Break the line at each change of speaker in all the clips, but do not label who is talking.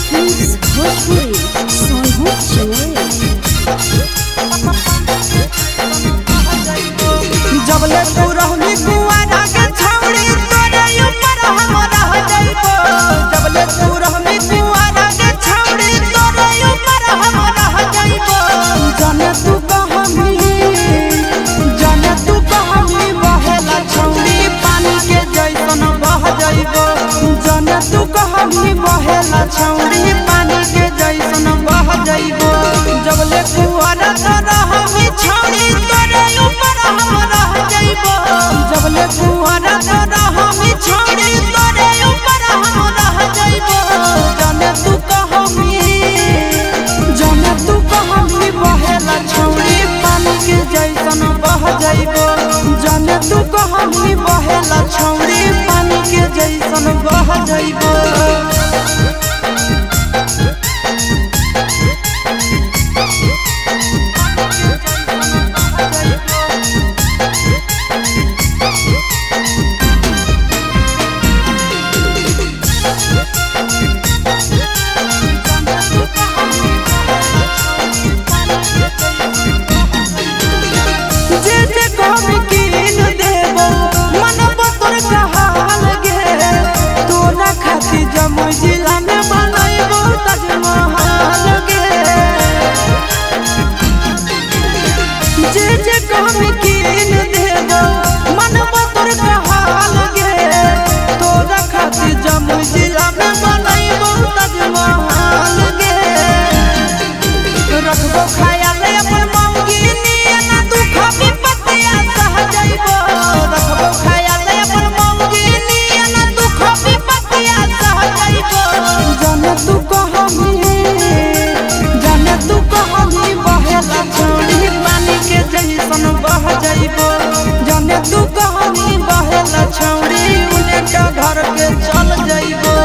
Please Bhojpuri Sonhu Chennai।
जबले तू रहनी कुआरा के छौड़ी तोरे ऊपर हम रह जाइबो। जबले तू रहनी कुआरा के छौड़ी तोरे ऊपर हम रह जाइबो। जाने तू कहमी बहेला छौड़ी पानी के जैसन बह जाइबो। जाने तू कहमी बहेला छौड़ी पानी के जैसन बह जाइबो। जबले कुआरा तो रहनी छौड़ी तोरे ऊपर हम रह जाइबो। जबले कुआरा तो रहनी छौड़ी तोरे ऊपर हम रह जाइबो। जाने तू कहमी बहेला छौड़ी पानी के जैसन बह जाइबो। जाने तू कहमी बहेला छौड़ी पानी के जैसन बह जाइबो। रखबो ख्याल अपन मौगी नियना दुख विपत्तिया सह जाइबो। रखबो ख्याल अपन मौगी नियना दुख विपत्तिया सह जाइबो। जाने तू कहमी बहेला छौड़ी पानी के जैसन बह जाइबो। जाने तू कहमी बहेला छौड़ी उन्हें का घर के चल जाइबो।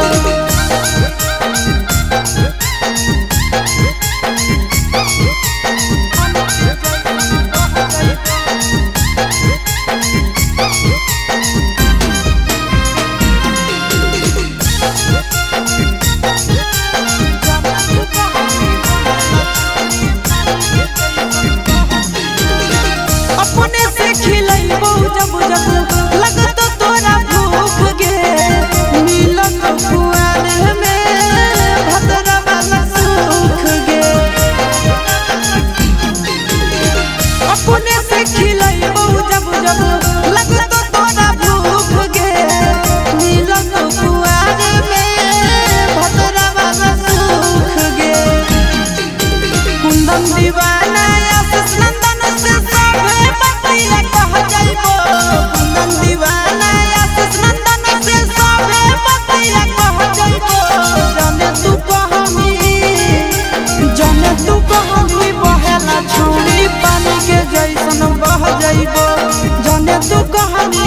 अपने से खिलैबो जब जब लगतो तोरा भूख गे। मिलत कुआर में भतरा वाला सुख गे। अपने से खिलैबो जब जब लगतो तोरा भूख गे। मिलत कुआर में भतरा वाला सुख गे। कुंदन दीवाना आशीष नंदन से सबे बतिया कह जाइबो। कुंदन दीवाना आशीष नंदन से सबे बतिया कह जाइबो। जाने तू कहमी बहेला छौड़ी पानी के जैसन बह जाइबो। जाने तू कहमी